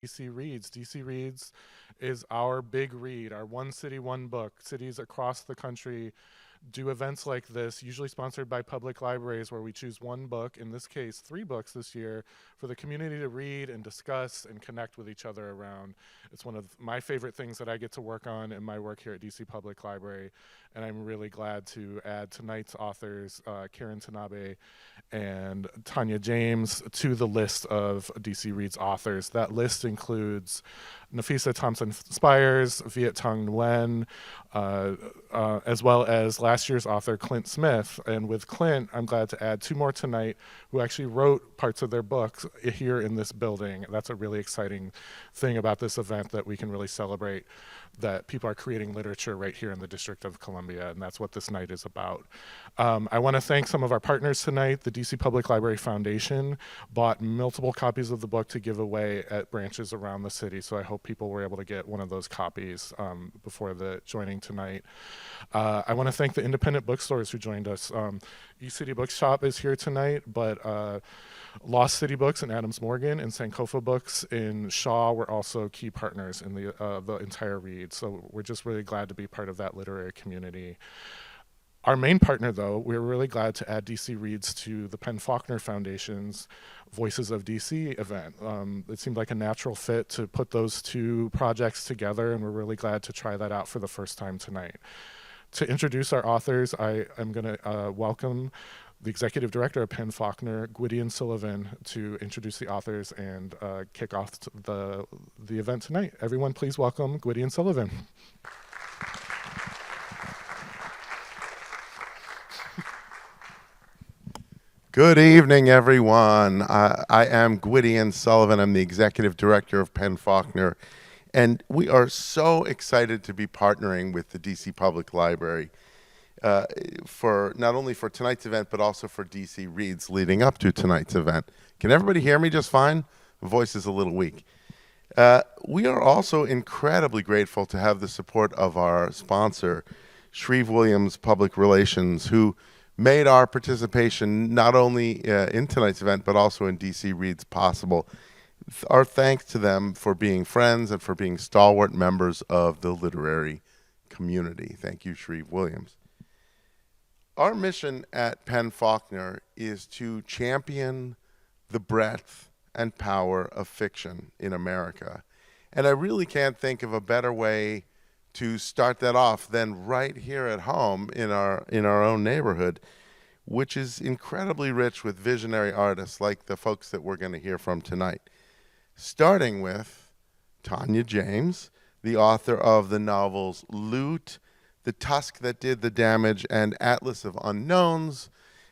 DC Reads. DC Reads is our big read, our one city, one book. Cities across the country do events like this, usually sponsored by public libraries, where we choose one book, in this case, 3 books this year, for the community to read and discuss and connect with each other around. It's one of my favorite things that I get to work on in my work here at DC Public Library, and I'm really glad to add tonight's authors, Karin Tanabe and Tania James, to the list of DC Reads authors. That list includes Nafisa Thompson Spires, Viet Tong Nguyen, as well as last year's author Clint Smith. And with Clint, I'm glad to add 2 more tonight who actually wrote parts of their books here in this building. That's a really exciting thing about this event, that we can really celebrate that people are creating literature right here in the District of Columbia, and that's what this night is about. I want to thank some of our partners tonight. The DC Public Library Foundation bought multiple copies of the book to give away at branches around the city, so I hope people were able to get one of those copies before the joining tonight. I want to thank the independent bookstores who joined us. East City Bookshop is here tonight, but Lost City Books and Adams Morgan and Sankofa Books in Shaw were also key partners in the entire read. So we're just really glad to be part of that literary community. Our main partner, though, we're really glad to add DC Reads to the Penn Faulkner Foundation's Voices of DC event. It seemed like a natural fit to put those 2 projects together, and we're really glad to try that out for the first time tonight. To introduce our authors, I am going to welcome the executive director of Penn Faulkner, Gwydion Sullivan, to introduce the authors and kick off the event tonight. Everyone, please welcome Gwydion Sullivan. Good evening, everyone. I am Gwydion Sullivan. I'm the executive director of Penn Faulkner, and we are so excited to be partnering with the DC Public Library for not only for tonight's event, but also for DC Reads leading up to tonight's event. Can everybody hear me just fine? The voice is a little weak. We are also incredibly grateful to have the support of our sponsor, Shreve Williams Public Relations, who made our participation not only in tonight's event, but also in DC Reads possible. Our thanks to them for being friends and for being stalwart members of the literary community. Thank you, Shreve Williams. Our mission at Penn Faulkner is to champion the breadth and power of fiction in America. And I really can't think of a better way to start that off than right here at home in our own neighborhood, which is incredibly rich with visionary artists like the folks that we're going to hear from tonight. Starting with Tania James, the author of the novels Loot, The Tusk That Did the Damage, and Atlas of Unknowns,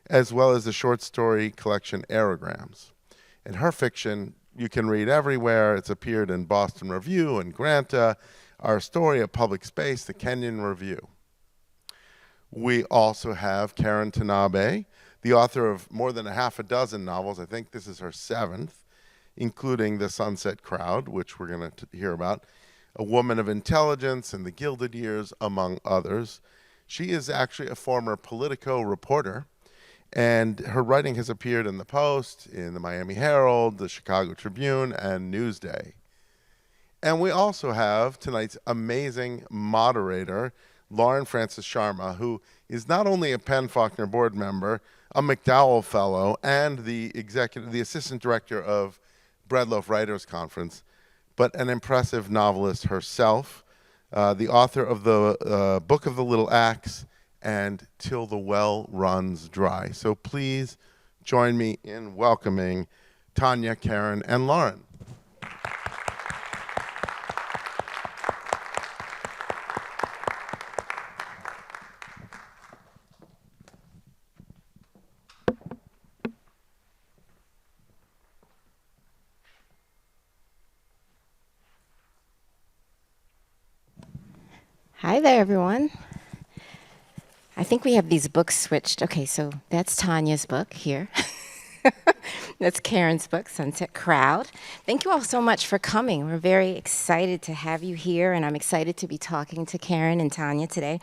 as well as the short story collection Aerograms. And her fiction you can read everywhere. It's appeared in Boston Review and Granta, Our Story of Public Space, the Kenyon Review. We also have Karin Tanabe, the author of more than 6 novels. I think this is her 7th, including The Sunset Crowd, which we're going to hear about, A Woman of Intelligence and The Gilded Years, among others. She is actually a former Politico reporter, and her writing has appeared in the Post, in the Miami Herald, the Chicago Tribune, and Newsday. And we also have tonight's amazing moderator, Lauren Francis-Sharma, who is not only a Penn Faulkner board member, a McDowell Fellow, and the assistant director of Breadloaf Writers Conference, but an impressive novelist herself, the author of the Book of the Little Axe and Till the Well Runs Dry. So please join me in welcoming Tania, Karin, and Lauren. Hi there, everyone. I think we have these books switched. Okay, so that's Tania's book here. That's Karin's book, Sunset Crowd. Thank you all so much for coming. We're very excited to have you here, and I'm excited to be talking to Karin and Tania today.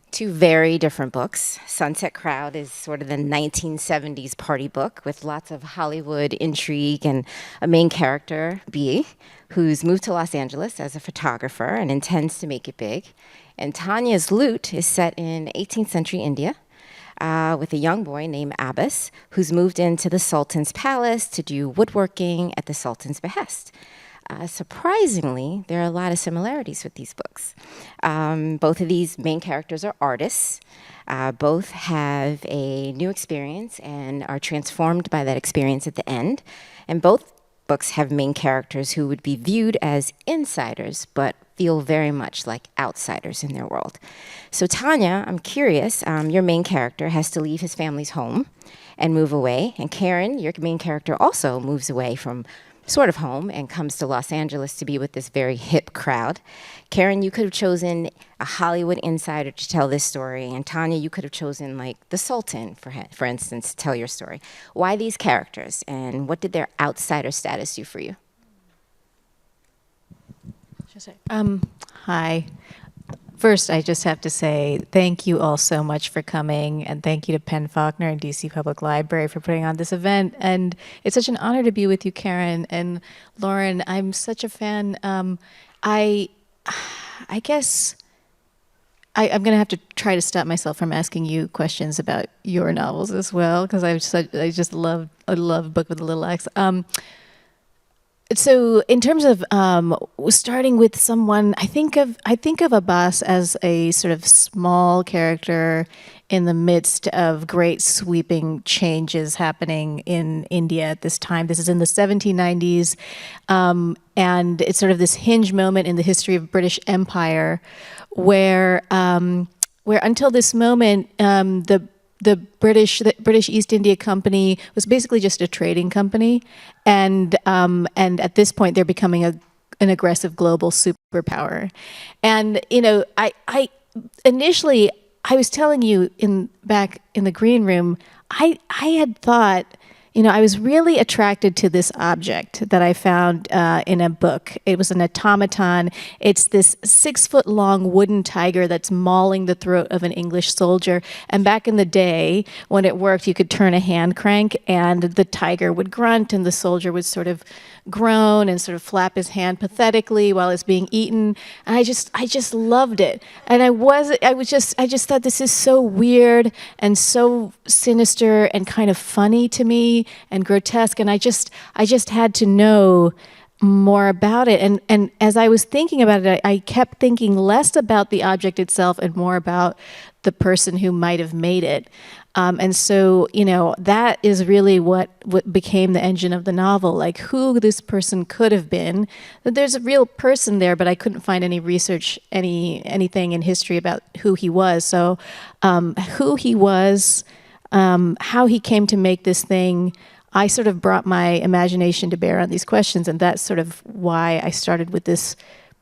Two very different books. Sunset Crowd is sort of the 1970s party book with lots of Hollywood intrigue and a main character, B, who's moved to Los Angeles as a photographer and intends to make it big. And Tania's Loot is set in 18th century India with a young boy named Abbas who's moved into the Sultan's palace to do woodworking at the Sultan's behest. Surprisingly, there are a lot of similarities with these books. Both of these main characters are artists. Both have a new experience and are transformed by that experience at the end. And both books have main characters who would be viewed as insiders, but feel very much like outsiders in their world. So Tania, I'm curious, your main character has to leave his family's home and move away. And Karin, your main character, also moves away from sort of home and comes to Los Angeles to be with this very hip crowd. Karin, you could have chosen a Hollywood insider to tell this story, and Tania, you could have chosen like the Sultan, for instance, to tell your story. Why these characters, and what did their outsider status do for you? Hi. First, I just have to say thank you all so much for coming, and thank you to Penn Faulkner and DC Public Library for putting on this event. And it's such an honor to be with you, Karin and Lauren. I'm such a fan. I guess I'm going to have to try to stop myself from asking you questions about your novels as well, because I love Book with a Little X. So in terms of starting with someone, I think of Abbas as a sort of small character in the midst of great sweeping changes happening in India at this time. This is in the 1790s, and it's sort of this hinge moment in the history of British Empire, where until this moment, the British East India Company was basically just a trading company, and at this point they're becoming an aggressive global superpower. And I initially, I was telling you back in the green room, I had thought, I was really attracted to this object that I found in a book. It was an automaton. It's this 6-foot-long wooden tiger that's mauling the throat of an English soldier. And back in the day, when it worked, you could turn a hand crank, and the tiger would grunt, and the soldier would sort of groan and sort of flap his hand pathetically while it's being eaten. And I just loved it. And I just thought, this is so weird and so sinister and kind of funny to me and grotesque, and I just had to know more about it. And as I was thinking about it, I kept thinking less about the object itself and more about the person who might have made it. And so, that is really what became the engine of the novel, like who this person could have been. There's a real person there, but I couldn't find any research, anything in history about who he was. So who he was, how he came to make this thing, I sort of brought my imagination to bear on these questions, and that's sort of why I started with this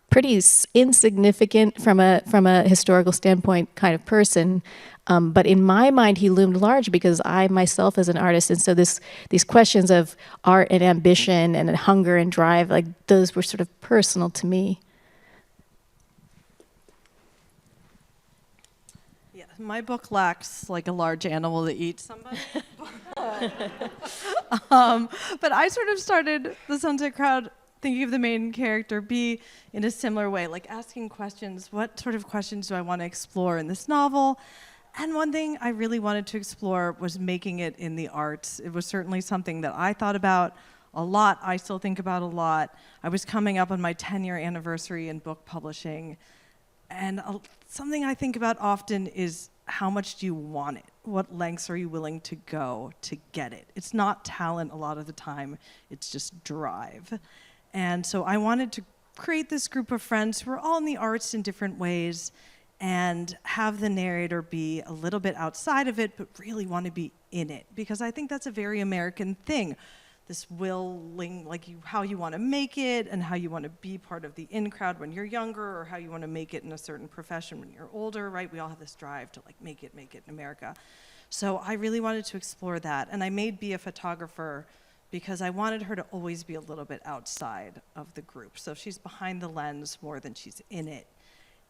pretty insignificant from a historical standpoint kind of person. But in my mind, he loomed large because I myself as an artist, and so these questions of art and ambition and hunger and drive, like those were sort of personal to me. My book lacks like a large animal that eats somebody. But I sort of started the Sunset Crowd thinking of the main character B in a similar way, like asking questions. What sort of questions do I want to explore in this novel? And one thing I really wanted to explore was making it in the arts. It was certainly something that I thought about a lot. I still think about a lot. I was coming up on my 10-year anniversary in book publishing. And something I think about often is, how much do you want it? What lengths are you willing to go to get it? It's not talent a lot of the time, it's just drive. And so I wanted to create this group of friends who are all in the arts in different ways and have the narrator be a little bit outside of it, but really want to be in it. Because I think that's a very American thing. This willing, like how you want to make it and how you want to be part of the in crowd when you're younger, or how you want to make it in a certain profession when you're older, right? We all have this drive to like make it in America. So I really wanted to explore that. And I made B a photographer because I wanted her to always be a little bit outside of the group. So she's behind the lens more than she's in it.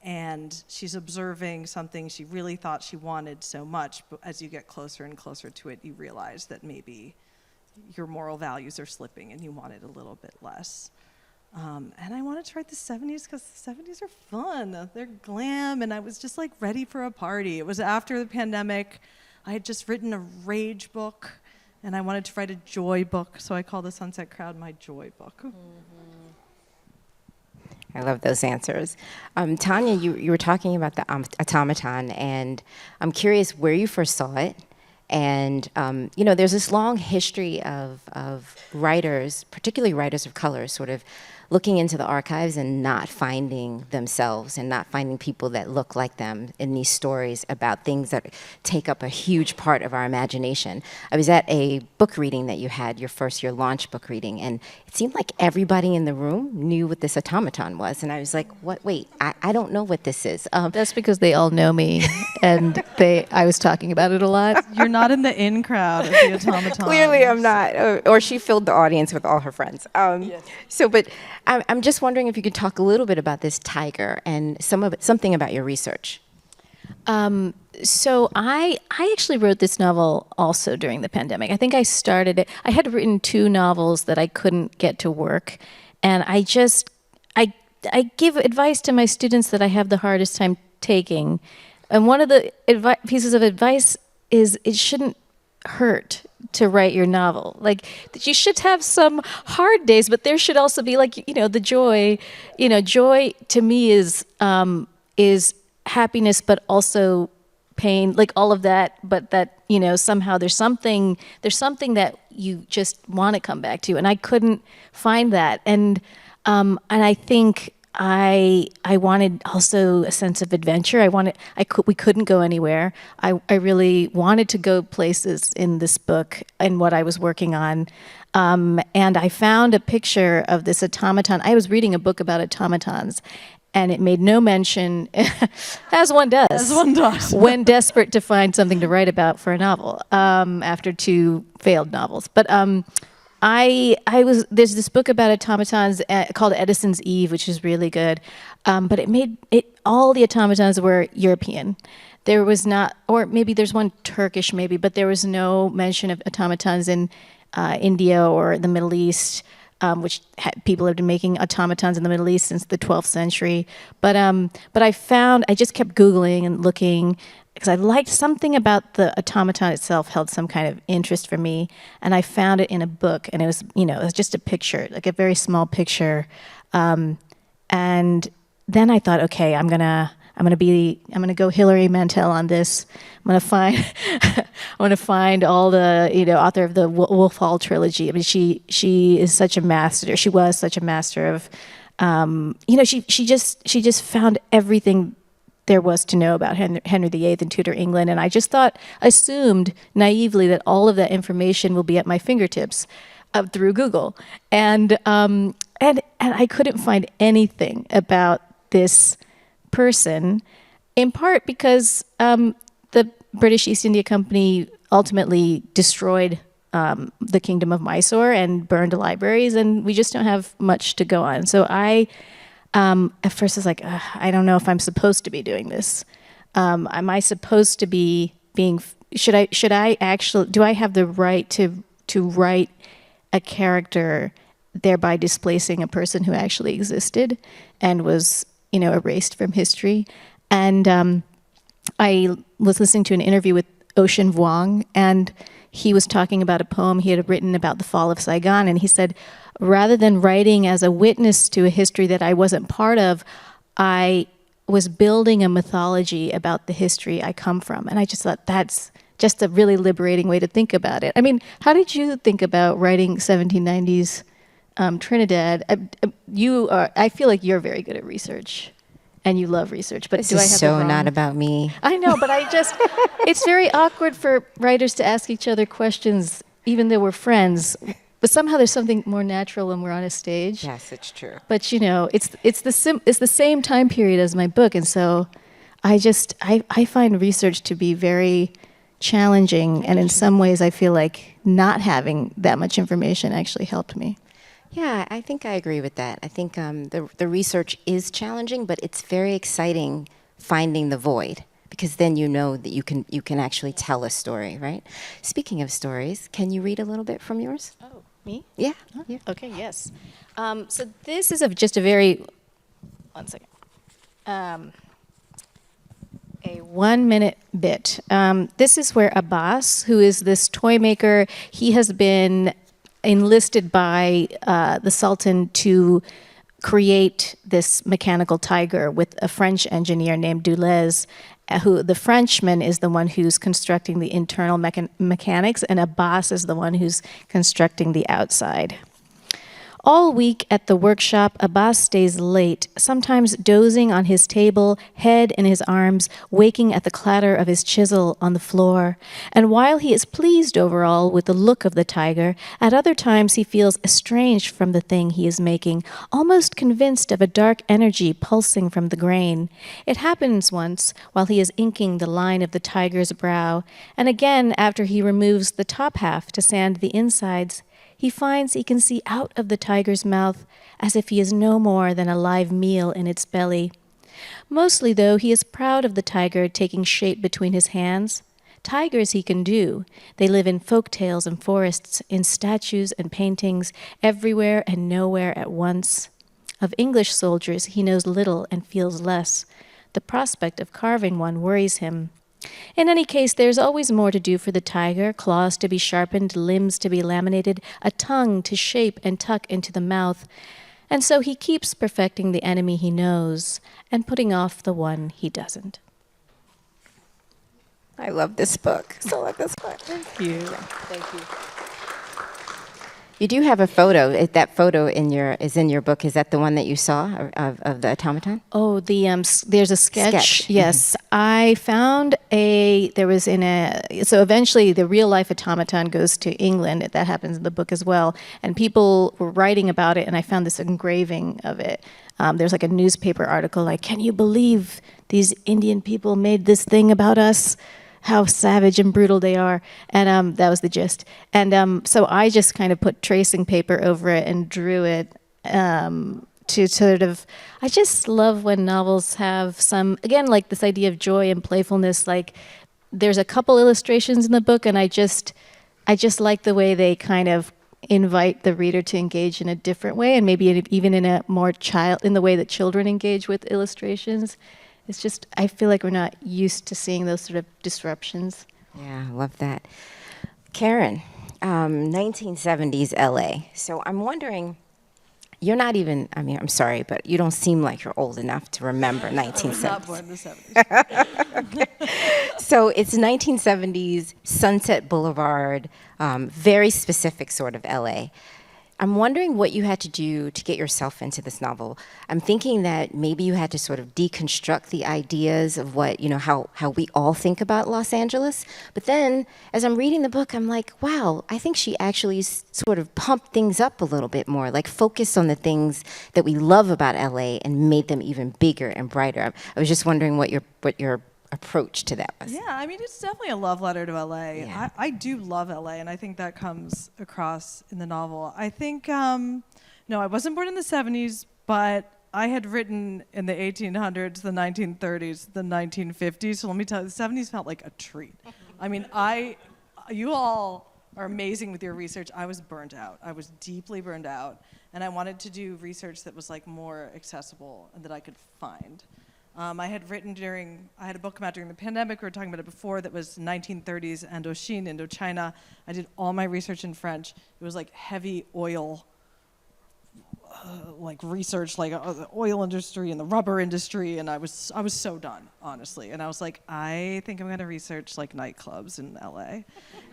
and she's observing something she really thought she wanted so much, but as you get closer and closer to it, you realize that maybe your moral values are slipping and you want it a little bit less. And I wanted to write the 70s because the 70s are fun. They're glam, and I was just like ready for a party. It was after the pandemic. I had just written a rage book, and I wanted to write a joy book, so I called the Sunset Crowd my joy book. I love those answers. Tania, you were talking about the automaton, and I'm curious where you first saw it. And, there's this long history of writers, particularly writers of color, sort of looking into the archives and not finding themselves and not finding people that look like them in these stories about things that take up a huge part of our imagination. I was at a book reading that you had, your launch book reading, and it seemed like everybody in the room knew what this automaton was. And I was like, what? Wait, I don't know what this is. That's because they all know me, and I was talking about it a lot. You're not in the in crowd of the automaton. Clearly I'm not. Or she filled the audience with all her friends. Yes. But I'm just wondering if you could talk a little bit about this tiger and something about your research. So I actually wrote this novel also during the pandemic. I think I started it. I had written 2 novels that I couldn't get to work, and I give advice to my students that I have the hardest time taking. And one of the pieces of advice is it shouldn't hurt to write your novel. Like, you should have some hard days, but there should also be, like, the joy. Joy to me is happiness, but also pain, like all of that. But that, somehow there's something that you just want to come back to, and I couldn't find that. And I think I wanted also a sense of adventure. We couldn't go anywhere. I really wanted to go places in this book and what I was working on. And I found a picture of this automaton. I was reading a book about automatons, and it made no mention, as one does. As one does. When desperate to find something to write about for a novel, after 2 failed novels. But there's this book about automatons called Edison's Eve, which is really good. But all the automatons were European. There was not, or maybe there's one Turkish maybe, but there was no mention of automatons in India or the Middle East, which people have been making automatons in the Middle East since the 12th century. But I just kept Googling and looking, because I liked something about the automaton itself held some kind of interest for me, and I found it in a book, and it was just a picture, like a very small picture, and then I thought, okay, I'm gonna go Hilary Mantel on this. I'm gonna find all the author of the Wolf Hall trilogy. I mean, she is such a master. She was such a master of, she just found everything there was to know about Henry VIII and Tudor England, and I just assumed naively that all of that information will be at my fingertips through Google, and I couldn't find anything about this person, in part because the British East India Company ultimately destroyed the Kingdom of Mysore and burned libraries, and we just don't have much to go on. So at first I was like, I don't know if I'm supposed to be doing this. Am I supposed to be should I actually, do I have the right to write a character, thereby displacing a person who actually existed and was, erased from history? And I was listening to an interview with Ocean Vuong, and he was talking about a poem he had written about the fall of Saigon, and he said, rather than writing as a witness to a history that I wasn't part of, I was building a mythology about the history I come from. And I just thought that's just a really liberating way to think about it. I mean, how did you think about writing 1790s Trinidad? I feel like you're very good at research, and you love research. But This do I have is so the wrong... not about me. I know, but it's very awkward for writers to ask each other questions, even though we're friends. But somehow there's something more natural when we're on a stage. Yes, it's true. But it's the same time period as my book, and so I find research to be very challenging, and in some ways I feel like not having that much information actually helped me. Yeah, I think I agree with that. I think the research is challenging, but it's very exciting finding the void, because then you know that you can actually tell a story, right? Speaking of stories, can you read a little bit from yours? Oh, me? Yeah. Yeah. Okay, yes. So this is just a very, one second. A 1 minute bit. This is where Abbas, who is this toy maker, he has been enlisted by the Sultan to create this mechanical tiger with a French engineer named Dulez, who the Frenchman is the one who's constructing the internal mechanics, and Abbas is the one who's constructing the outside. All week at the workshop, Abbas stays late, sometimes dozing on his table, head in his arms, waking at the clatter of his chisel on the floor. And while he is pleased overall with the look of the tiger, at other times he feels estranged from the thing he is making, almost convinced of a dark energy pulsing from the grain. It happens once while he is inking the line of the tiger's brow, and again after he removes the top half to sand the insides. He finds he can see out of the tiger's mouth as if he is no more than a live meal in its belly. Mostly, though, he is proud of the tiger taking shape between his hands. Tigers he can do. They live in folk tales and forests, in statues and paintings, everywhere and nowhere at once. Of English soldiers he knows little and feels less. The prospect of carving one worries him. In any case, there's always more to do for the tiger, claws to be sharpened, limbs to be laminated, a tongue to shape and tuck into the mouth. And so he keeps perfecting the enemy he knows and putting off the one he doesn't. I love this book. So love this book. Thank you. Thank you. You do have a photo. That photo is in your book. Is that the one that you saw of the automaton? Oh, there's a sketch. Yes, I found so eventually the real life automaton goes to England. That happens in the book as well. And people were writing about it, and I found this engraving of it. There's like a newspaper article like, "Can you believe these Indian people made this thing about us? How savage and brutal they are." And that was the gist. And so I just kind of put tracing paper over it and drew it to sort of, I just love when novels have some, again, like this idea of joy and playfulness. Like there's a couple illustrations in the book, and I just like the way they kind of invite the reader to engage in a different way, and maybe even in the way that children engage with illustrations. It's just, I feel like we're not used to seeing those sort of disruptions. Yeah, I love that. Karin, 1970s LA. So I'm wondering, you're not even, I'm sorry, but you don't seem like you're old enough to remember 1970s. I was not born in the 70s. So it's 1970s, Sunset Boulevard, very specific sort of LA. I'm wondering what you had to do to get yourself into this novel. I'm thinking that maybe you had to sort of deconstruct the ideas of what, how we all think about Los Angeles. But then, as I'm reading the book, I'm like, wow, I think she actually sort of pumped things up a little bit more, like focused on the things that we love about LA and made them even bigger and brighter. I was just wondering what your approach to that was. Yeah, it's definitely a love letter to LA. Yeah. I do love LA, and I think that comes across in the novel. I think, no, I wasn't born in the 70s, but I had written in the 1800s, the 1930s, the 1950s. So let me tell you, the 70s felt like a treat. You all are amazing with your research. I was burnt out. I was deeply burned out, and I wanted to do research that was like more accessible and that I could find. I had a book come out during the pandemic, we were talking about it before, that was 1930s Indochine, Indochina. I did all my research in French. It was like heavy oil, like research, like the oil industry and the rubber industry, and I was so done, honestly. And I was like, I think I'm gonna research like nightclubs in LA.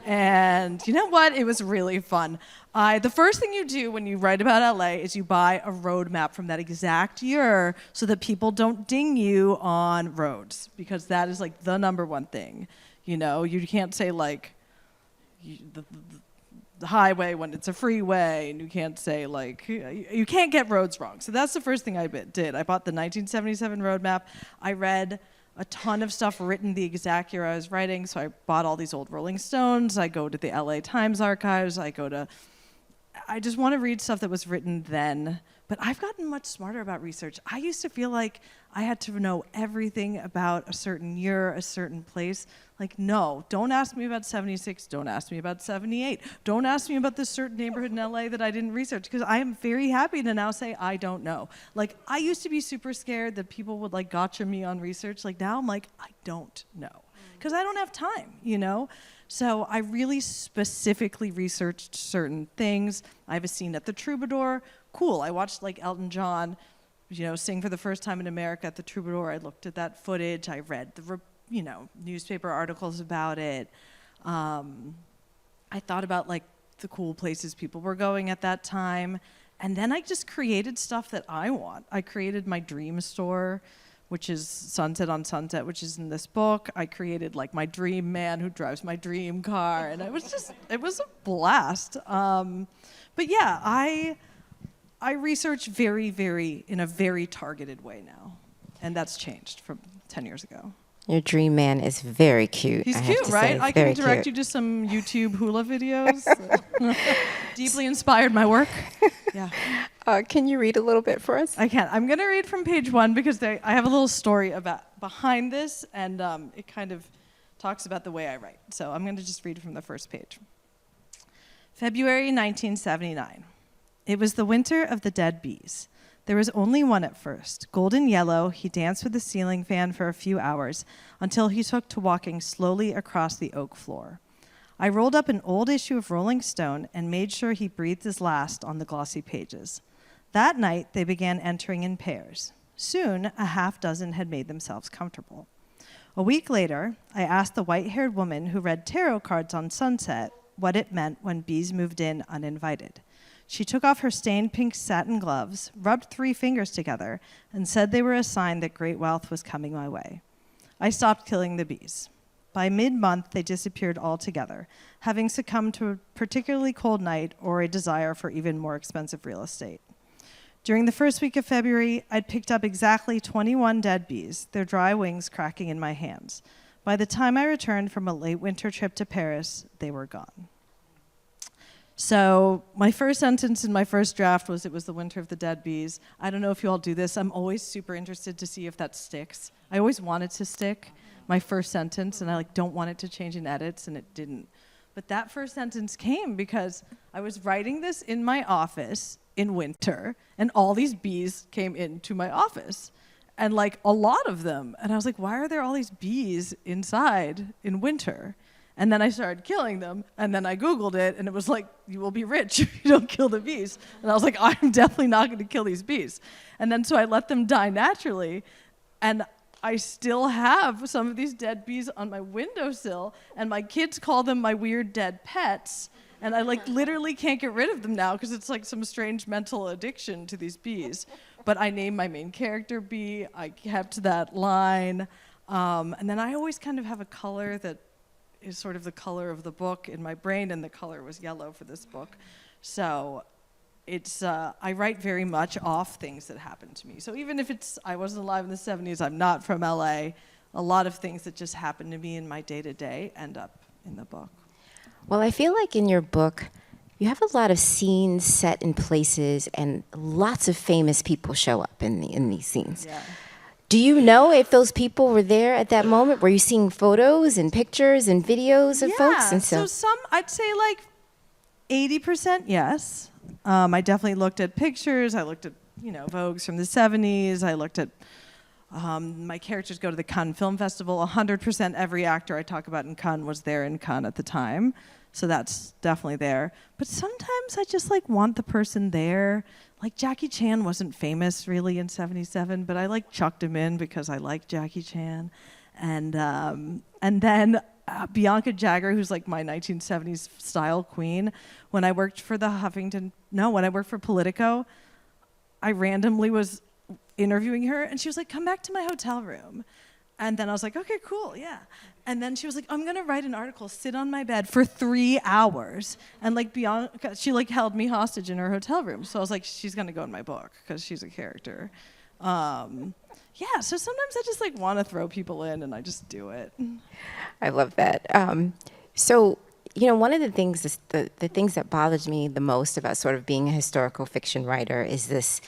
And you know what? It was really fun. The first thing you do when you write about LA is you buy a road map from that exact year so that people don't ding you on roads, because that is like the number one thing. You can't say like the highway when it's a freeway, and you can't say like, you can't get roads wrong. So that's the first thing I did. I bought the 1977 roadmap. I read a ton of stuff written the exact year I was writing, so I bought all these old Rolling Stones. I go to the LA Times archives. I go to I just want to read stuff that was written then. But I've gotten much smarter about research. I used to feel like I had to know everything about a certain year, a certain place. Like, no, don't ask me about 76. Don't ask me about 78. Don't ask me about this certain neighborhood in LA that I didn't research, because I am very happy to now say I don't know. Like, I used to be super scared that people would like gotcha me on research. Like, now I'm like, I don't know, because I don't have time, you know? So I really specifically researched certain things. I have a scene at the Troubadour. Cool, I watched like Elton John, you know, sing for the first time in America at the Troubadour. I looked at that footage. I read the, newspaper articles about it. I thought about like the cool places people were going at that time. And then I just created stuff that I want. I created my dream store, which is Sunset on Sunset, which is in this book. I created like my dream man who drives my dream car. And it was a blast. But yeah, I research in a very targeted way now. And that's changed from 10 years ago. Your dream man is very cute. He's I have cute, to right? say. I Very can direct cute. you to some YouTube hula videos. Deeply inspired my work. Yeah, Can you read a little bit for us? I can. I'm going to read from page 1 because I have a little story behind this, and it kind of talks about the way I write. So I'm going to just read from the first page. February 1979. It was the winter of the dead bees. There was only one at first. Golden yellow, he danced with the ceiling fan for a few hours until he took to walking slowly across the oak floor. I rolled up an old issue of Rolling Stone and made sure he breathed his last on the glossy pages. That night, they began entering in pairs. Soon, a half dozen had made themselves comfortable. A week later, I asked the white-haired woman who read tarot cards on Sunset what it meant when bees moved in uninvited. She took off her stained pink satin gloves, rubbed 3 fingers together, and said they were a sign that great wealth was coming my way. I stopped killing the bees. By mid-month, they disappeared altogether, having succumbed to a particularly cold night or a desire for even more expensive real estate. During the first week of February, I'd picked up exactly 21 dead bees, their dry wings cracking in my hands. By the time I returned from a late winter trip to Paris, they were gone. So my first sentence in my first draft was, it was the winter of the dead bees. I don't know if you all do this. I'm always super interested to see if that sticks. I always want it to stick, my first sentence, and I don't want it to change in edits, and it didn't. But that first sentence came because I was writing this in my office in winter, and all these bees came into my office, and a lot of them. And I was like, why are there all these bees inside in winter? And then I started killing them, and then I Googled it, and it was like, you will be rich if you don't kill the bees. And I was like, I'm definitely not going to kill these bees. And then so I let them die naturally, and I still have some of these dead bees on my windowsill, and my kids call them my weird dead pets, and I literally can't get rid of them now because it's like some strange mental addiction to these bees. But I named my main character Bee. I kept that line, and then I always kind of have a color that is sort of the color of the book in my brain, and the color was yellow for this book. So it's I write very much off things that happen to me. So even if I wasn't alive in the 70s, I'm not from LA, a lot of things that just happen to me in my day-to-day end up in the book. Well, I feel like in your book, you have a lot of scenes set in places, and lots of famous people show up in these scenes. Yeah. Do you know if those people were there at that moment? Were you seeing photos and pictures and videos of folks? And so some, I'd say 80% yes. I definitely looked at pictures. I looked at, Vogues from the 70s. I looked at my characters go to the Cannes Film Festival. 100% every actor I talk about in Cannes was there in Cannes at the time. So that's definitely there. But sometimes I just want the person there. Jackie Chan wasn't famous really in 77, but I chucked him in because I like Jackie Chan. And then Bianca Jagger, who's my 1970s style queen, when I worked for when I worked for Politico, I randomly was interviewing her, and she was like, come back to my hotel room. And then I was like, okay, cool, yeah. And then she was like, I'm gonna write an article, sit on my bed for 3 hours. And Bianca, she held me hostage in her hotel room. So I was like, she's gonna go in my book because she's a character. Yeah, so sometimes I just want to throw people in, and I just do it. I love that. So one of the things, the things that bothers me the most about sort of being a historical fiction writer is this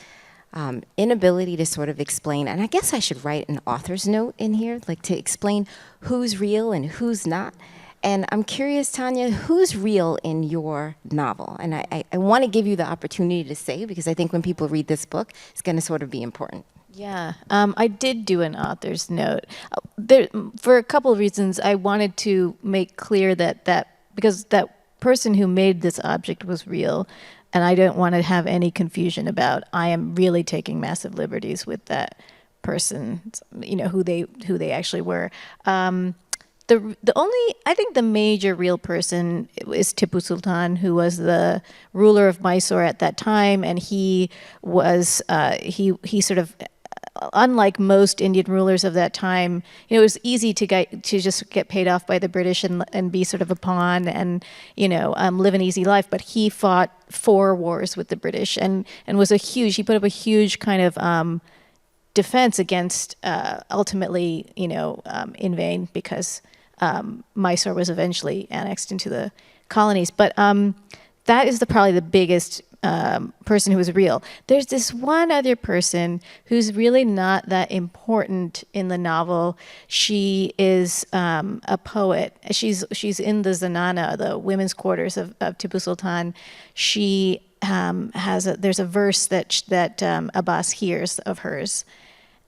inability to sort of explain, and I guess I should write an author's note in here, like to explain who's real and who's not. And I'm curious, Tania, who's real in your novel? And I want to give you the opportunity to say, because I think when people read this book, it's going to sort of be important. Yeah, I did do an author's note. There, for a couple of reasons, I wanted to make clear that because that person who made this object was real, and I don't want to have any confusion about I am really taking massive liberties with that person, who they actually were. The only, I think the major real person is Tipu Sultan, who was the ruler of Mysore at that time, and he was he sort of, unlike most Indian rulers of that time, it was easy to just get paid off by the British and be sort of a pawn and live an easy life. But he fought 4 wars with the British and was he put up a huge kind of defense against ultimately in vain, because Mysore was eventually annexed into the colonies. But that is probably the biggest person who was real. There's this one other person who's really not that important in the novel. She is a poet. She's in the Zanana, the women's quarters of Tipu Sultan. She there's a verse that Abbas hears of hers.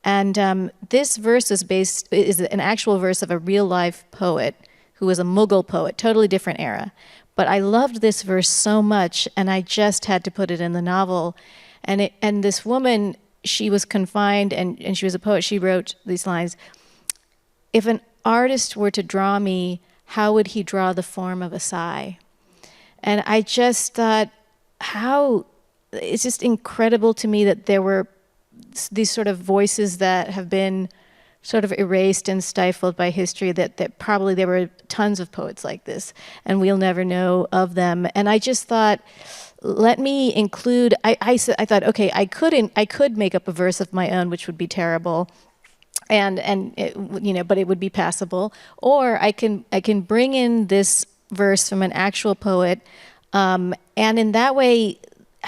And this verse is an actual verse of a real life poet who was a Mughal poet, totally different era. But I loved this verse so much, and I just had to put it in the novel. And this woman, she was confined, and she was a poet. She wrote these lines: "If an artist were to draw me, how would he draw the form of a sigh?" And I just thought, it's just incredible to me that there were these sort of voices that have been sort of erased and stifled by history, that probably there were tons of poets like this, and we'll never know of them. And I just thought, let me include, I thought, okay, I could make up a verse of my own, which would be terrible, and it, but it would be passable. Or I can bring in this verse from an actual poet, and in that way,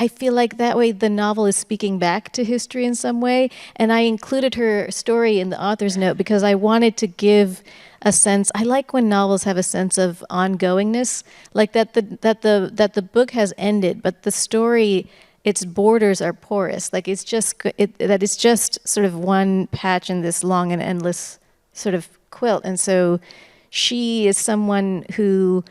I feel like that way the novel is speaking back to history in some way. And I included her story in the author's note because I wanted to give a sense. I like when novels have a sense of ongoingness, like that the book has ended, but the story, its borders are porous. Like it's just sort of one patch in this long and endless sort of quilt. And so she is someone who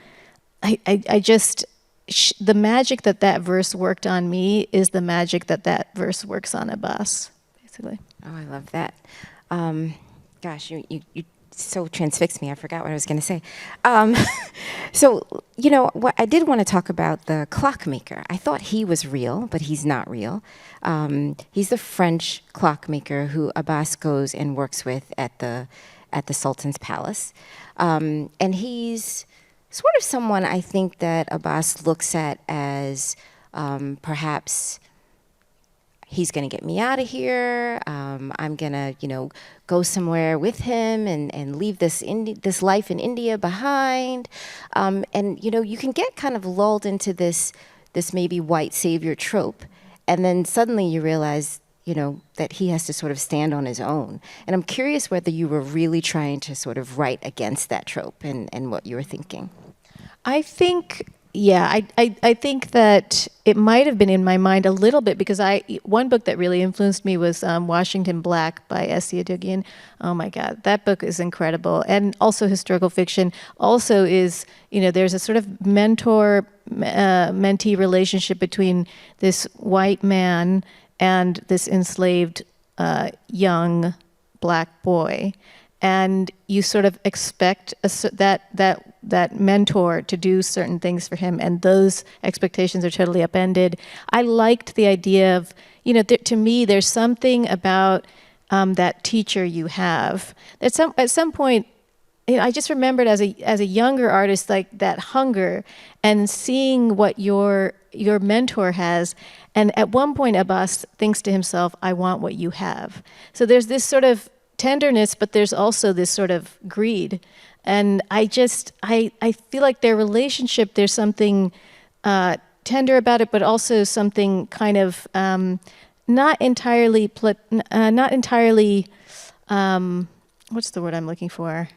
the magic that verse worked on me is the magic that verse works on Abbas, basically. Oh, I love that. Gosh, you so transfixed me. I forgot what I was going to say. So, what I did want to talk about the clockmaker. I thought he was real, but he's not real. He's the French clockmaker who Abbas goes and works with at the Sultan's palace, and he's sort of someone I think that Abbas looks at as perhaps he's going to get me out of here. I'm going to, go somewhere with him and leave this life in India behind. And, you can get kind of lulled into this maybe white savior trope. And then suddenly you realize, that he has to sort of stand on his own. And I'm curious whether you were really trying to sort of write against that trope and what you were thinking. I think, I think that it might have been in my mind a little bit because one book that really influenced me was Washington Black by S.E. Adugian. Oh my God, that book is incredible. And also historical fiction also is, there's a sort of mentor-mentee relationship between this white man and this enslaved young black boy. And you sort of expect that mentor to do certain things for him, and those expectations are totally upended. I liked the idea of, to me, there's something about that teacher you have. At some point, I just remembered as a younger artist, like that hunger and seeing what your mentor has. And at one point, Abbas thinks to himself, "I want what you have." So there's this sort of tenderness, but there's also this sort of greed. And I feel like their relationship, there's something tender about it, but also something kind of not entirely, what's the word I'm looking for?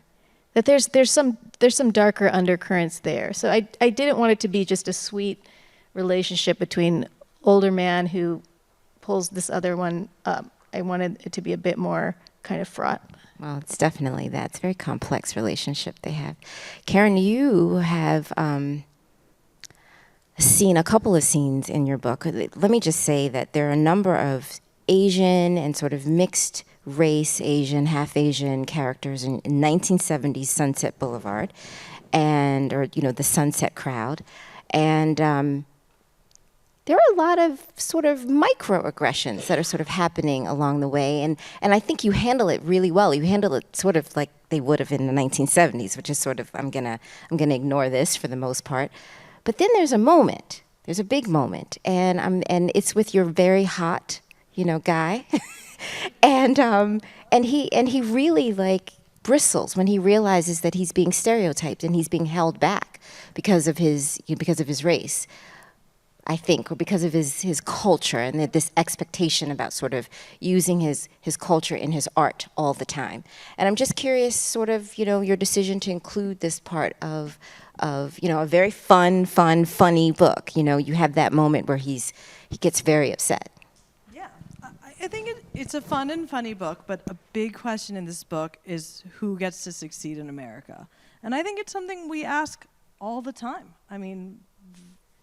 That there's some darker undercurrents there. So I didn't want it to be just a sweet relationship between older man who pulls this other one up. I wanted it to be a bit more kind of fraught. Well, it's definitely that. It's a very complex relationship they have. Karin, you have seen a couple of scenes in your book. Let me just say that there are a number of Asian and sort of mixed race Asian, half Asian characters in 1970s Sunset Boulevard, or the Sunset Crowd, and there are a lot of sort of microaggressions that are sort of happening along the way, and I think you handle it really well. You handle it sort of like they would have in the 1970s, which is sort of I'm gonna ignore this for the most part, but then there's a moment. There's a big moment, and it's with your very hot, guy. and he really like bristles when he realizes that he's being stereotyped and he's being held back because of his race, I think, or because of his culture and this expectation about sort of using his culture in his art all the time. And I'm just curious, sort of, your decision to include this part of a very funny book. You have that moment where he gets very upset. I think it's a fun and funny book, but a big question in this book is who gets to succeed in America? And I think it's something we ask all the time. I mean,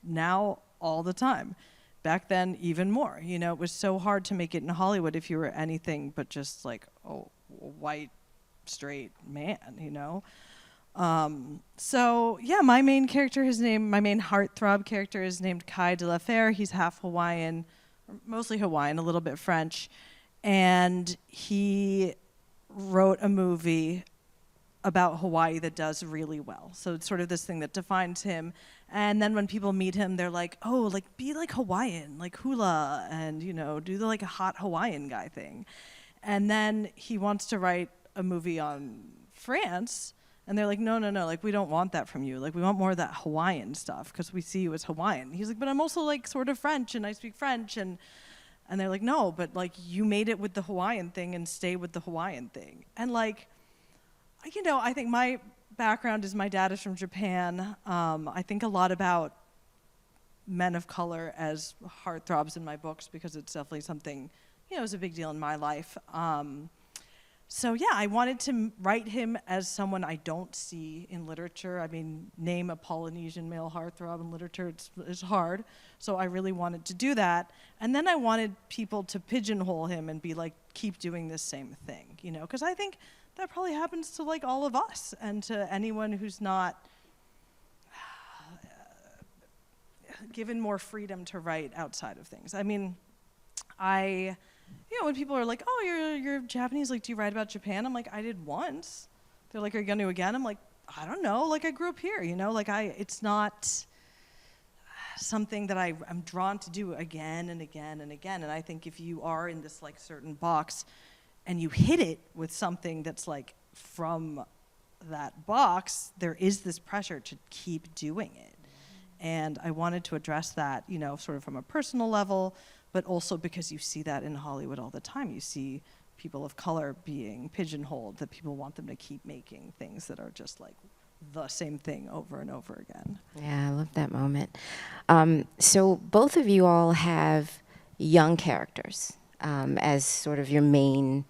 now all the time. Back then, even more. It was so hard to make it in Hollywood if you were anything but just like a white, straight man, So yeah, my main heartthrob character is named Kai de la Fere. He's half Hawaiian, mostly Hawaiian, a little bit French, and he wrote a movie about Hawaii that does really well. So it's sort of this thing that defines him. And then when people meet him, they're like, oh, like be like Hawaiian, like hula, and do the like a hot Hawaiian guy thing. And then he wants to write a movie on France, and they're like, no, like we don't want that from you. Like we want more of that Hawaiian stuff because we see you as Hawaiian. He's like, but I'm also like sort of French and I speak French, and they're like, no, but like you made it with the Hawaiian thing and stay with the Hawaiian thing. And like, I think my background is my dad is from Japan. I think a lot about men of color as heartthrobs in my books because it's definitely something, is a big deal in my life. So yeah, I wanted to write him as someone I don't see in literature. I mean, name a Polynesian male heartthrob in literature, it's hard. So I really wanted to do that. And then I wanted people to pigeonhole him and be like, keep doing this same thing, because I think that probably happens to like all of us and to anyone who's not given more freedom to write outside of things. I mean, when people are like, oh, you're Japanese, like, do you write about Japan? I'm like, I did once. They're like, are you going to again? I'm like, I don't know. Like, I grew up here, it's not something that I'm drawn to do again and again and again. And I think if you are in this, like, certain box and you hit it with something that's, like, from that box, there is this pressure to keep doing it. And I wanted to address that, sort of from a personal level, but also because you see that in Hollywood all the time. You see people of color being pigeonholed, that people want them to keep making things that are just like the same thing over and over again. Yeah, I love that moment. So both of you all have young characters as sort of your main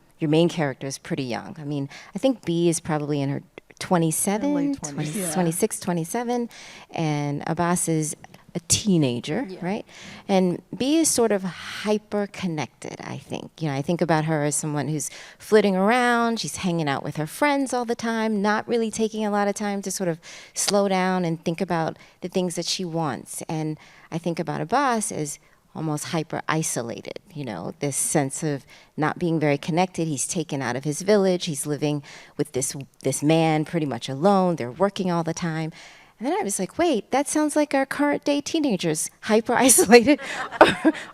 character is pretty young. I mean, I think B is probably in her 27, late 20s, yeah. 26, 27, and Abbas is a teenager, right? And B is sort of hyper connected, I think. I think about her as someone who's flitting around, she's hanging out with her friends all the time, not really taking a lot of time to sort of slow down and think about the things that she wants. And I think about Abbas as almost hyper isolated, this sense of not being very connected. He's taken out of his village. He's living with this man pretty much alone. They're working all the time. And then I was like, wait, that sounds like our current day teenagers, hyper isolated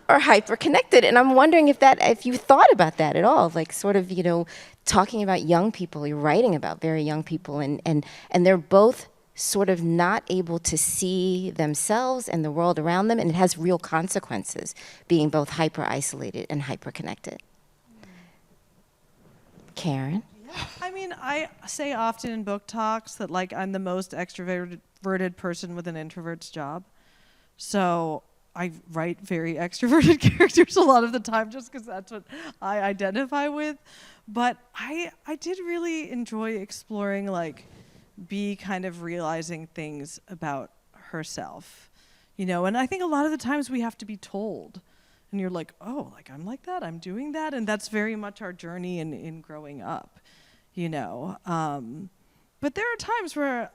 or hyper connected. And I'm wondering if you thought about that at all, like sort of, talking about young people, you're writing about very young people, and they're both sort of not able to see themselves and the world around them, and it has real consequences being both hyper isolated and hyper connected. Karin? I mean, I say often in book talks that like I'm the most extroverted person with an introvert's job. So I write very extroverted characters a lot of the time just because that's what I identify with. But I did really enjoy exploring like Bea kind of realizing things about herself, and I think a lot of the times we have to be told. And you're like, oh, like I'm like that, I'm doing that. And that's very much our journey in growing up, But there are times where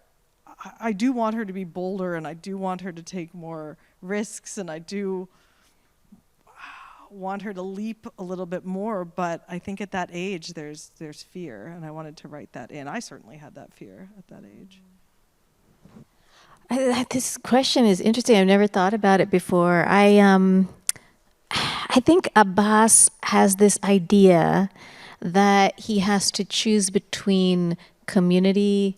I do want her to be bolder, and I do want her to take more risks, and I do want her to leap a little bit more. But I think at that age, there's fear, and I wanted to write that in. I certainly had that fear at that age. This question is interesting. I've never thought about it before. I think Abbas has this idea that he has to choose between community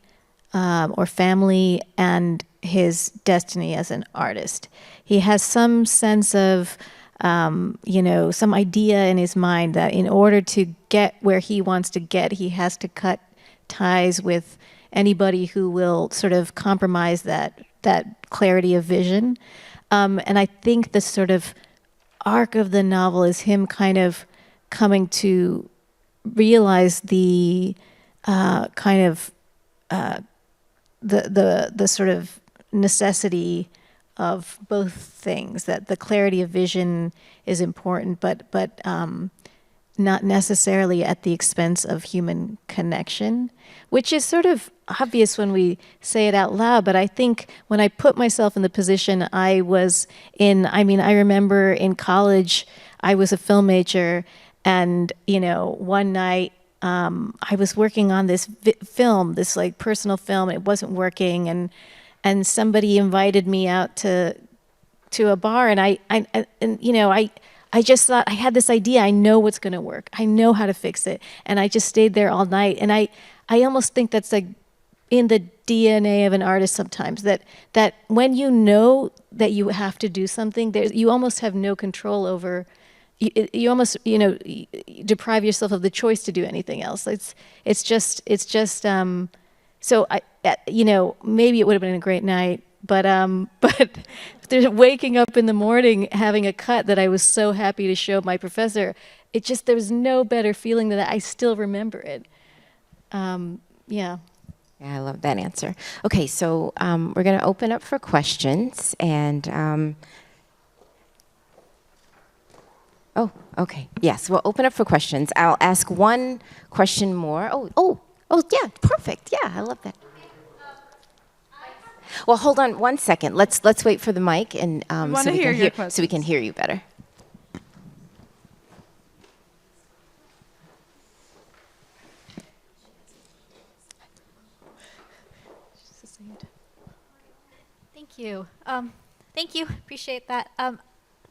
or family and his destiny as an artist. He has some sense of, some idea in his mind that in order to get where he wants to get, he has to cut ties with anybody who will sort of compromise that clarity of vision. And I think the sort of arc of the novel is him kind of coming to realize the the sort of necessity of both things, that the clarity of vision is important, but not necessarily at the expense of human connection, which is sort of obvious when we say it out loud. But I think when I put myself in the position I was in, I remember in college, I was a film major, and, one night I was working on this film, this like personal film, and it wasn't working, and somebody invited me out to a bar, and I just thought, I had this idea, I know what's going to work. I know how to fix it. And I just stayed there all night. And I almost think that's like in the DNA of an artist sometimes, that when you know that you have to do something, you almost have no control over, you almost, deprive yourself of the choice to do anything else. It's just, so maybe it would have been a great night, but there's waking up in the morning having a cut that I was so happy to show my professor. There was no better feeling than that. I still remember it. Yeah, I love that answer. Okay, so we're going to open up for questions, and okay, yes, we'll open up for questions. I'll ask one question more. Oh, yeah, perfect. Yeah, I love that. Well, hold on one second. Let's wait for the mic, and so we can hear you better. Thank you. Thank you. Appreciate that.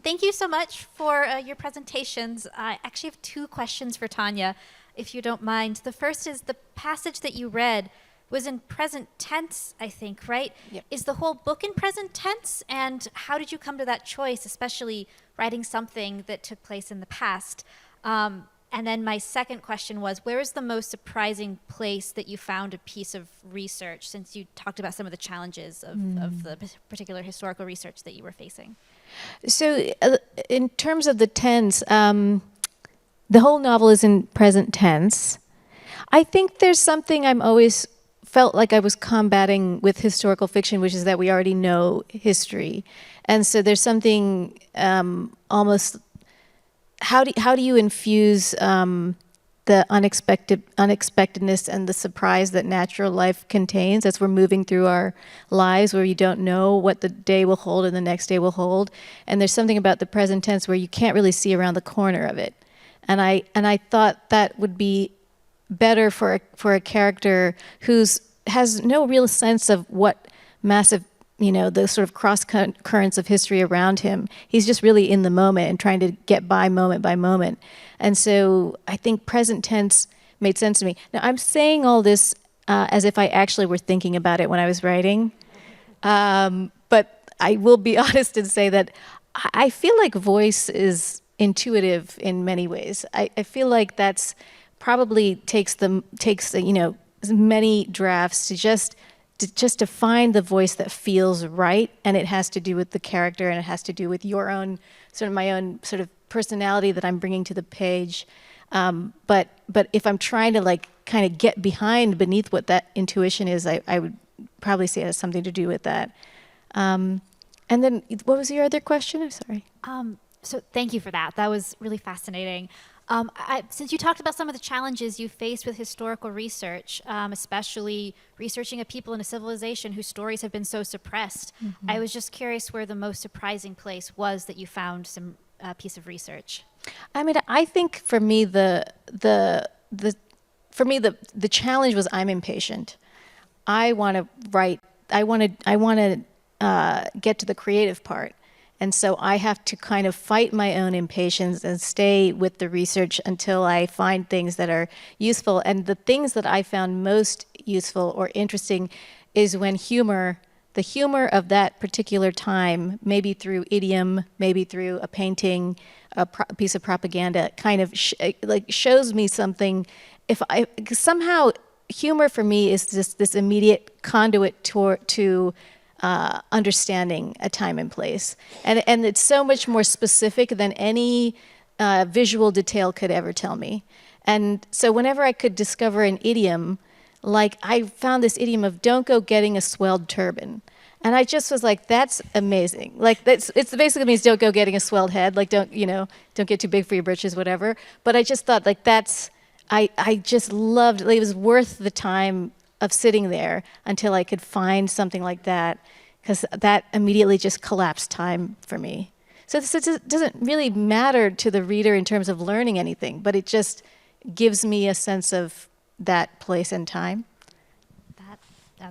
Thank you so much for your presentations. I actually have two questions for Tania, if you don't mind. The first is the passage that you read was in present tense, I think, right? Yep. Is the whole book in present tense? And how did you come to that choice, especially writing something that took place in the past? And then my second question was, where is the most surprising place that you found a piece of research, since you talked about some of the challenges of the particular historical research that you were facing? So in terms of the tense, the whole novel is in present tense. I think there's something I'm always felt like I was combating with historical fiction, which is that we already know history. And so there's something almost, how do you infuse the unexpectedness and the surprise that natural life contains as we're moving through our lives, where you don't know what the day will hold and the next day will hold. And there's something about the present tense where you can't really see around the corner of it. And I thought that would be better for a character has no real sense of what massive, the sort of cross currents of history around him. He's just really in the moment and trying to get by moment. And so I think present tense made sense to me. Now, I'm saying all this as if I actually were thinking about it when I was writing. But I will be honest and say that I feel like voice is intuitive in many ways. I feel like that's probably takes many drafts to find the voice that feels right, and it has to do with the character, and it has to do with my own sort of personality that I'm bringing to the page. But if I'm trying to kind of get beneath what that intuition is, I would probably say it has something to do with that. And then what was your other question? I'm sorry. So thank you for that. That was really fascinating. Since you talked about some of the challenges you faced with historical research, especially researching a people in a civilization whose stories have been so suppressed, I was just curious where the most surprising place was that you found some piece of research. I mean, I think for me the challenge was I'm impatient. I want to write. I want to get to the creative part. And so I have to kind of fight my own impatience and stay with the research until I find things that are useful. And the things that I found most useful or interesting is when the humor of that particular time, maybe through idiom, maybe through a painting, a piece of propaganda, kind of shows me something. Somehow humor for me is just this immediate conduit to understanding a time and place. And it's so much more specific than any visual detail could ever tell me. And so whenever I could discover an idiom, like I found this idiom of don't go getting a swelled turban. And I just was like, that's amazing. It's basically means don't go getting a swelled head. Don't get too big for your britches, whatever. But I just thought I just loved it. It was worth the time of sitting there until I could find something like that, because that immediately just collapsed time for me. So it doesn't really matter to the reader in terms of learning anything, but it just gives me a sense of that place and time.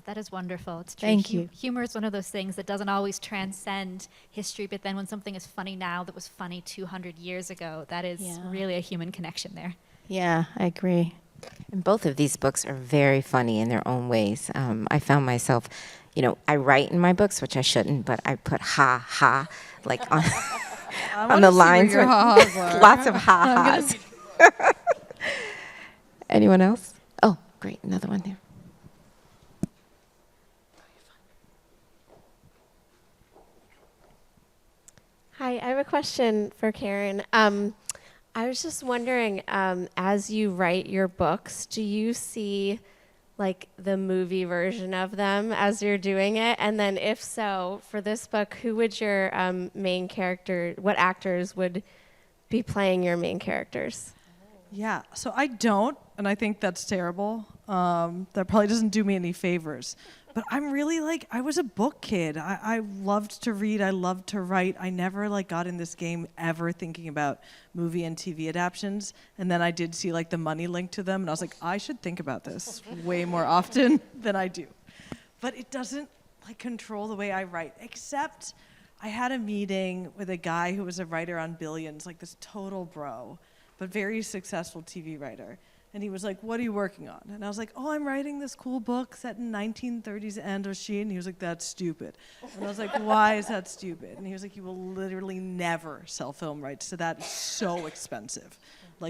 That is wonderful. It's true. Thank you. Humor is one of those things that doesn't always transcend history, but then when something is funny now that was funny 200 years ago, that is really a human connection there. Yeah, I agree. And both of these books are very funny in their own ways. I found myself, I write in my books, which I shouldn't, but I put ha ha on the lines. Lots of ha ha's. Anyone else? Oh, great, another one there. Hi, I have a question for Karin. I was just wondering, as you write your books, do you see the movie version of them as you're doing it? And then if so, for this book, who would your main character, what actors would be playing your main characters? Yeah, so I don't, and I think that's terrible. That probably doesn't do me any favors. But I'm really I was a book kid. I loved to read. I loved to write. I never got in this game ever thinking about movie and TV adaptions. And then I did see the money linked to them, and I was like, I should think about this way more often than I do. But it doesn't control the way I write. Except I had a meeting with a guy who was a writer on Billions, this total bro, but very successful TV writer. And he was like, what are you working on? And I was like, oh, I'm writing this cool book set in 1930s Indochine. And he was like, that's stupid. And I was like, why is that stupid? And he was like, you will literally never sell film rights to that. It's so expensive.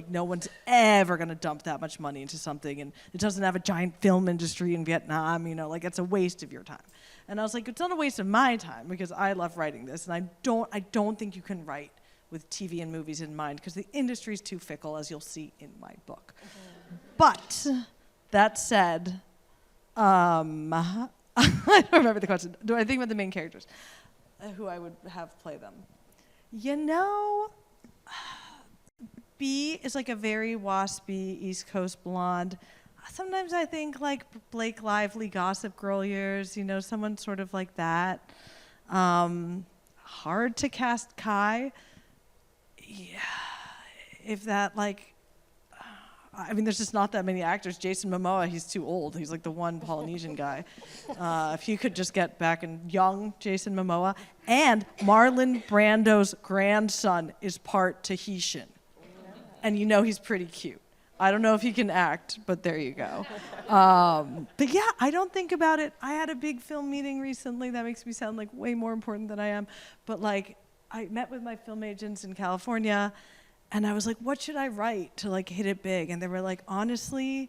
No one's ever going to dump that much money into something. And it doesn't have a giant film industry in Vietnam. It's a waste of your time. And I was like, it's not a waste of my time because I love writing this. And I don't think you can write with TV and movies in mind because the industry is too fickle, as you'll see in my book. But that said, I don't remember the question. Do I think about the main characters, who I would have play them? B is a very waspy East Coast blonde. Sometimes I think Blake Lively, Gossip Girl years, someone sort of like that. Hard to cast Kai. Yeah, if that I mean, there's just not that many actors. Jason Momoa, he's too old. He's like the one Polynesian guy. If you could just get back and young Jason Momoa. And Marlon Brando's grandson is part Tahitian. And you know he's pretty cute. I don't know if he can act, but there you go. But yeah, I don't think about it. I had a big film meeting recently. That makes me sound like way more important than I am. But like, I met with my film agents in California, and I was like, what should I write to like hit it big? And they were like, honestly,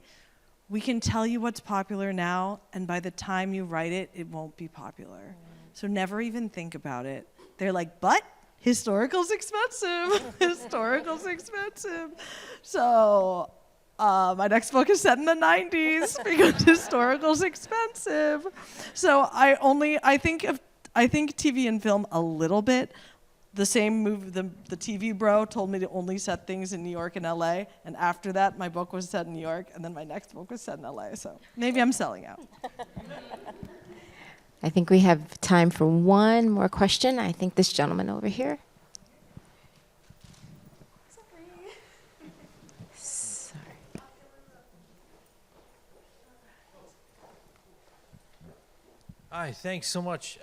we can tell you what's popular now, and by the time you write it, it won't be popular. So never even think about it. They're like, but historical's expensive. Historical's expensive. So my next book is set in the 90s because historical's expensive. So I think TV and film a little bit. The same movie, the TV bro told me to only set things in New York and LA, and after that, my book was set in New York, and then my next book was set in LA, so maybe I'm selling out. I think we have time for one more question. I think this gentleman over here. Sorry. Hi, thanks so much.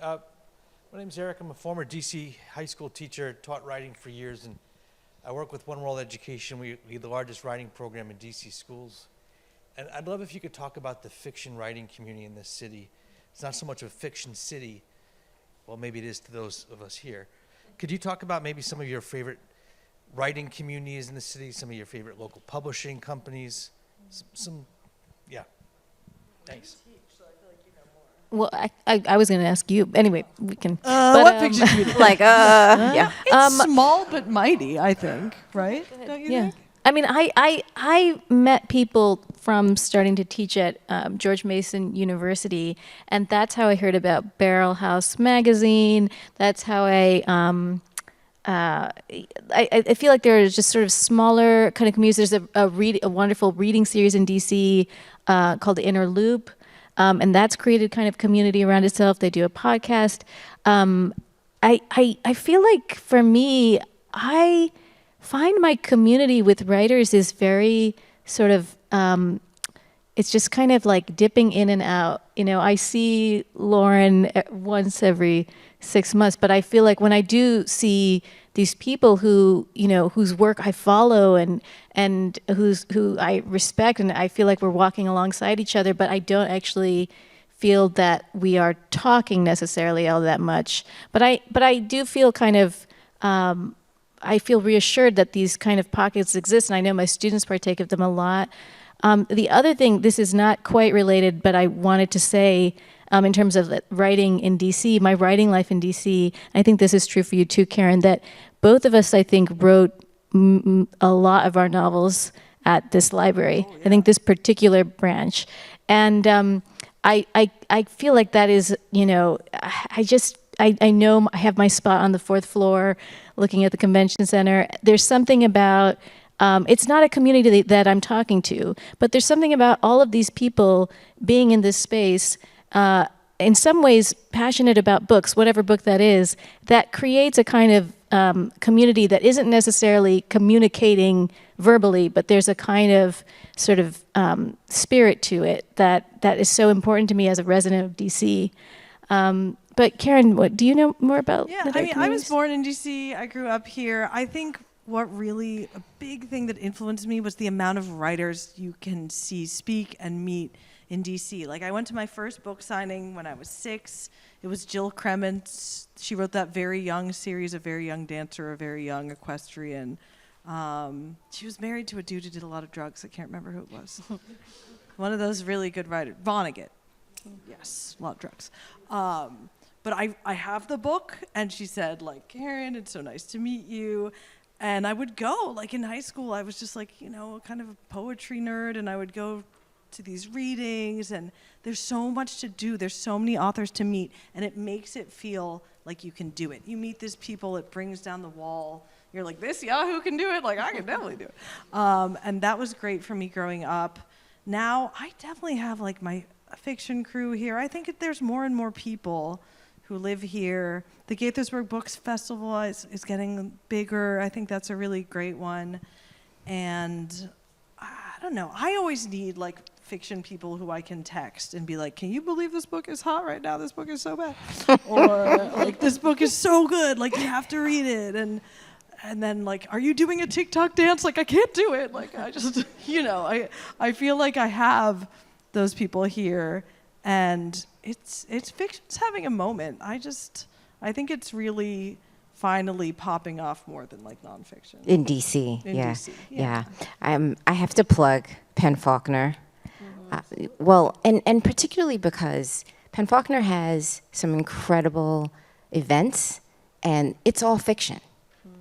My name's Eric. I'm a former DC high school teacher, taught writing for years, and I work with One World Education. We lead the largest writing program in DC schools. And I'd love if you could talk about the fiction writing community in this city. It's not so much a fiction city, well, maybe it is to those of us here. Could you talk about maybe some of your favorite writing communities in the city, some of your favorite local publishing companies, yeah, thanks. Well, I was going to ask you. Anyway, we can. What fiction community? Yeah. It's small but mighty, I think, right? Don't you think? I mean, I met people from starting to teach at George Mason University, and that's how I heard about Barrel House Magazine. That's how I feel like there are just sort of smaller kind of communities. There's a wonderful reading series in DC called The Inner Loop. And that's created kind of community around itself. They do a podcast. I feel like for me, I find my community with writers is very sort of, it's just kind of like dipping in and out. You know, I see Lauren once every 6 months, but I feel like when I do see these people who, you know, whose work I follow and who I respect, and I feel like we're walking alongside each other, but I don't actually feel that we are talking necessarily all that much. But I do feel kind of, I feel reassured that these kind of pockets exist, and I know my students partake of them a lot. The other thing, this is not quite related, but I wanted to say, in terms of writing in DC, my writing life in DC, I think this is true for you too, Karin, that both of us, I think, wrote a lot of our novels at this library. Oh, yeah. I think this particular branch. And I feel like that is, you know, I know I have my spot on the 4th floor looking at the convention center. There's something about, it's not a community that I'm talking to, but there's something about all of these people being in this space, in some ways passionate about books, whatever book that is, that creates a kind of community that isn't necessarily communicating verbally, but there's a kind of sort of spirit to it that is so important to me as a resident of DC. But Karin, what do you know more about? Yeah, I mean, I was born in DC. I grew up here. I think what really a big thing that influenced me was the amount of writers you can see, speak, and meet in DC. Like, I went to my first book signing when I was 6. It was Jill Kremens. She wrote that Very Young series, A Very Young Dancer, A Very Young Equestrian. She was married to a dude who did a lot of drugs. I can't remember who it was. One of those really good writers. Vonnegut. Yes, a lot of drugs. But I have the book, and she said, like, Karin, it's so nice to meet you. And I would go, like in high school, I was just like, you know, kind of a poetry nerd, and I would go to these readings, and there's so much to do. There's so many authors to meet, and it makes it feel like you can do it. You meet these people, it brings down the wall. You're like, this Yahoo can do it? Like, I can definitely do it. And that was great for me growing up. Now, I definitely have like my fiction crew here. I think there's more and more people who live here. The Gaithersburg Books Festival is getting bigger. I think that's a really great one. And I don't know. I always need like fiction people who I can text and be like, can you believe this book is hot right now? This book is so bad. Or like, this book is so good. Like, you have to read it. And then like, are you doing a TikTok dance? Like, I can't do it. Like, I just, I feel like I have those people here, and it's fiction's having a moment. I think it's really finally popping off more than like nonfiction. In DC, In yeah. DC, Yeah. I have to plug Penn Faulkner. Well, and particularly because Penn Faulkner has some incredible events, and it's all fiction,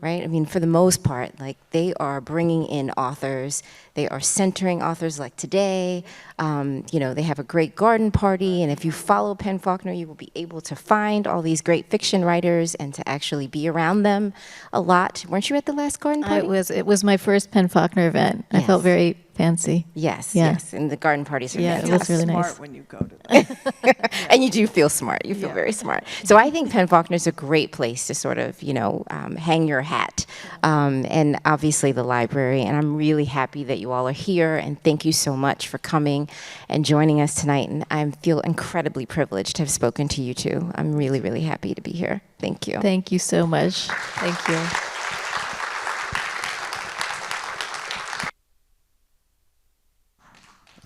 right? I mean, for the most part, like, they are bringing in authors. They are centering authors like today. They have a great garden party, and if you follow Penn Faulkner, you will be able to find all these great fiction writers and to actually be around them a lot. Weren't you at the last garden party? It was my first Penn Faulkner event. I felt Yes. very fancy. Yes, Yeah. yes, and the garden parties are Yeah, it fantastic. was really smart nice. when you go to that. And you do feel smart. You feel Yeah. very smart. So I think Penn Faulkner is a great place to sort of, hang your hat. And obviously the library. And I'm really happy that you all are here. And thank you so much for coming and joining us tonight. And I feel incredibly privileged to have spoken to you two. I'm really, really happy to be here. Thank you. Thank you so much. Thank you.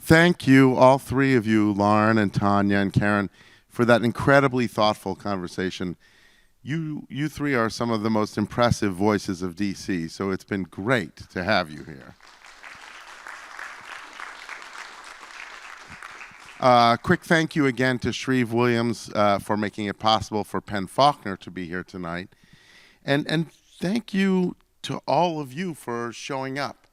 Thank you, all three of you, Lauren and Tania and Karin, for that incredibly thoughtful conversation. You three are some of the most impressive voices of DC, so it's been great to have you here. Quick thank you again to Shreve Williams for making it possible for Penn Faulkner to be here tonight. And thank you to all of you for showing up,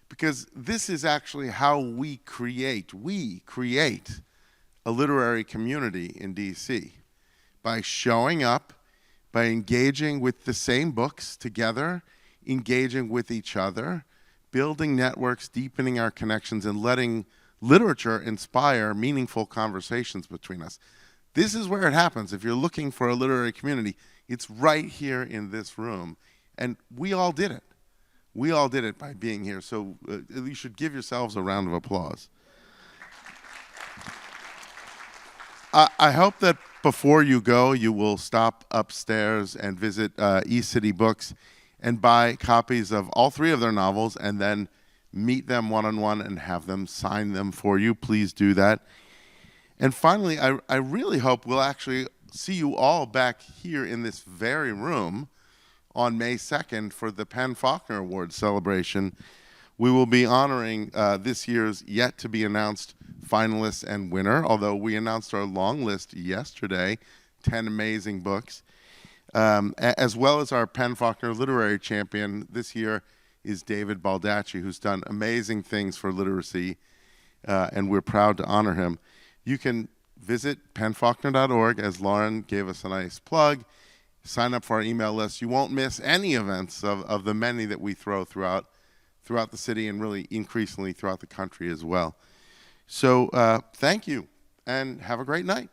because this is actually how we create a literary community in DC, by showing up, by engaging with the same books together, engaging with each other, building networks, deepening our connections, and letting literature inspire meaningful conversations between us. This is where it happens. If you're looking for a literary community, it's right here in this room. And we all did it. We all did it by being here. So you should give yourselves a round of applause. I hope that before you go, you will stop upstairs and visit eCity Books and buy copies of all three of their novels, and then meet them one-on-one and have them sign them for you. Please do that. And finally, I really hope we'll actually see you all back here in this very room on May 2nd for the Penn Faulkner Award celebration. We will be honoring this year's yet-to-be-announced finalists and winner, although we announced our long list yesterday, 10 amazing books, as well as our Penn Faulkner Literary Champion this year is David Baldacci, who's done amazing things for literacy, and we're proud to honor him. You can visit pennfaulkner.org, as Lauren gave us a nice plug. Sign up for our email list. You won't miss any events of the many that we throw throughout the city, and really increasingly throughout the country as well. So thank you, and have a great night.